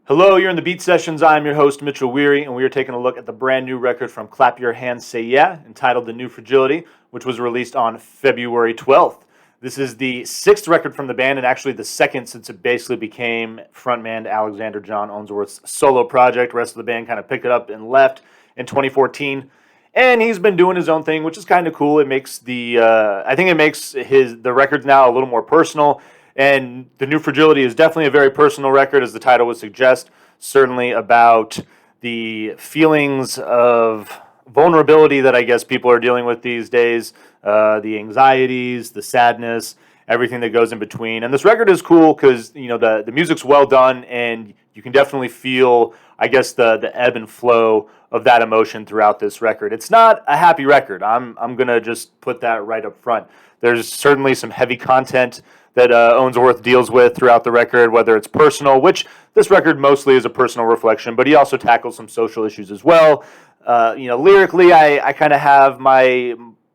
Hello, you're in the Beat Sessions. I'm your host, Mitchell Weary, and we are taking a look at the brand new record from Clap Your Hands Say Yeah, entitled The New Fragility, which was released on February 12th. This is the sixth record from the band, and actually the second since it basically became frontman Alexander John Onsworth's solo project. The rest of the band kind of picked it up and left in 2014. And he's been doing his own thing, which is kind of cool. It makes I think it makes the records now a little more personal. And The New Fragility is definitely a very personal record, as the title would suggest, certainly about the feelings of vulnerability that I guess people are dealing with these days, the anxieties, the sadness, everything that goes in between. And this record is cool because the music's well done, and you can definitely feel, I guess, the ebb and flow of that emotion throughout this record. It's not a happy record. I'm gonna just put that right up front. There's certainly some heavy content that Onsworth deals with throughout the record, whether it's personal, which this record mostly is a personal reflection, but he also tackles some social issues as well. Lyrically, I kind of have my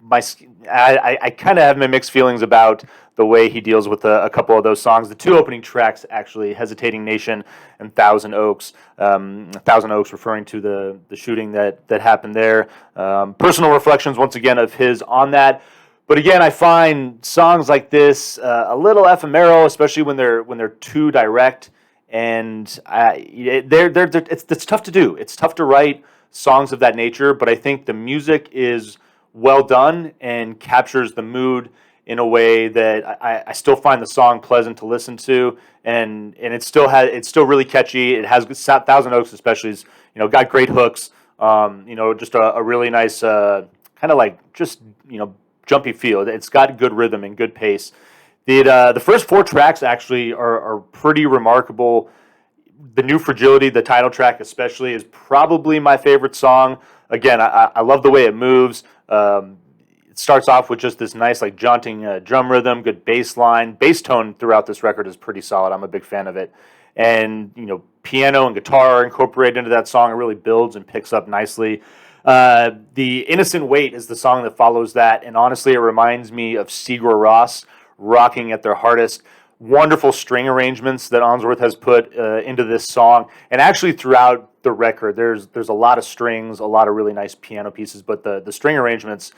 kind of have my mixed feelings about the way he deals with a couple of those songs. The two opening tracks, actually, Hesitating Nation and Thousand Oaks. Thousand Oaks referring to the shooting that happened there. Personal reflections, once again, of his on that. But again, I find songs like this a little ephemeral, especially when they're too direct, and it's tough to do. It's tough to write songs of that nature, but I think the music is well done and captures the mood in a way that I still find the song pleasant to listen to, and it's still really catchy. It has Thousand Oaks especially is got great hooks. Just a really nice kind of like just jumpy feel. It's got good rhythm and good pace. The first four tracks actually are pretty remarkable. The New Fragility, the title track especially, is probably my favorite song. Again, I love the way it moves. It starts off with just this nice, like, jaunting drum rhythm, good bass line. Bass tone throughout this record is pretty solid. I'm a big fan of it. And, piano and guitar are incorporated into that song. It really builds and picks up nicely. The Innocent Wait is the song that follows that, and honestly, it reminds me of Sigur Rós rocking at their hardest. Wonderful string arrangements that Onsworth has put into this song, and actually throughout the record, there's a lot of strings, a lot of really nice piano pieces, but the string arrangements,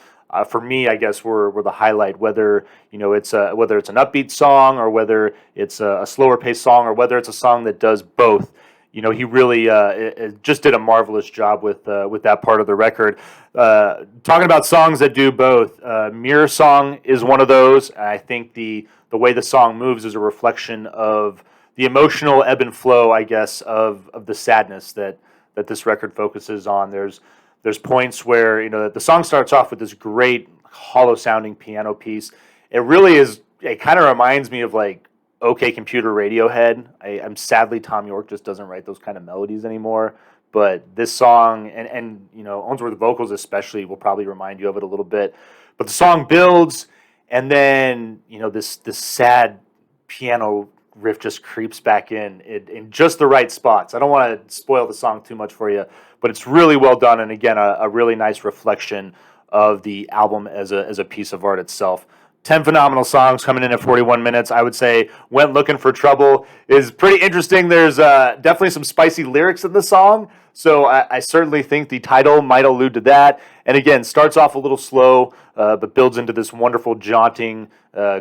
for me, I guess, were the highlight. Whether it's an upbeat song, or whether it's a slower paced song, or whether it's a song that does both. He really just did a marvelous job with that part of the record. Talking about songs that do both, Mirror Song is one of those. I think the way the song moves is a reflection of the emotional ebb and flow, I guess, of the sadness that this record focuses on. There's points where the song starts off with this great hollow sounding piano piece. It kind of reminds me of like OK Computer Radiohead. I'm sadly Tom York just doesn't write those kind of melodies anymore. But this song and Onsworth vocals especially will probably remind you of it a little bit. But the song builds, and then this sad piano riff just creeps back in just the right spots. I don't want to spoil the song too much for you, but it's really well done, and again a really nice reflection of the album as a piece of art itself. 10 phenomenal songs coming in at 41 minutes. I would say Went Looking for Trouble is pretty interesting. There's definitely some spicy lyrics in the song, so I certainly think the title might allude to that. And again, starts off a little slow, but builds into this wonderful, jaunting,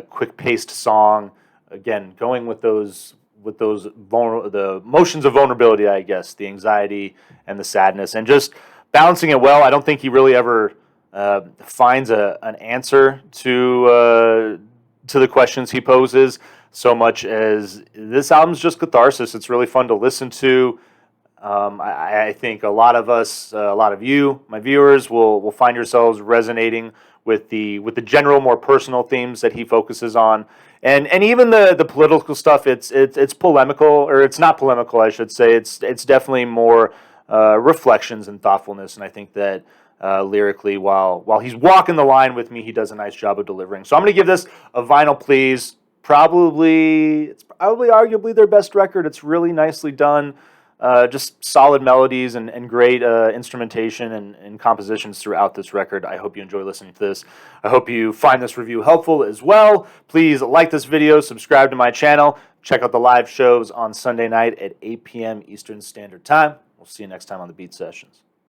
quick-paced song. Again, going with the emotions of vulnerability, I guess, the anxiety and the sadness, and just balancing it well. I don't think he really ever finds an answer to the questions he poses, so much as this album's just catharsis. It's really fun to listen to. I think a lot of us, a lot of you, my viewers, will find yourselves resonating with the general, more personal themes that he focuses on, and even the political stuff. It's polemical, or it's not polemical, I should say. It's definitely more reflections and thoughtfulness, and I think that lyrically, while he's walking the line with me, he does a nice job of delivering. So I'm going to give this a vinyl please. It's probably arguably their best record. It's really nicely done. just solid melodies and great instrumentation and compositions throughout this record. I hope you enjoy listening to this. I hope you find this review helpful as well. Please like this video, subscribe to my channel, check out the live shows on Sunday night at 8 p.m. Eastern Standard Time. We'll see you next time on the Beat Sessions.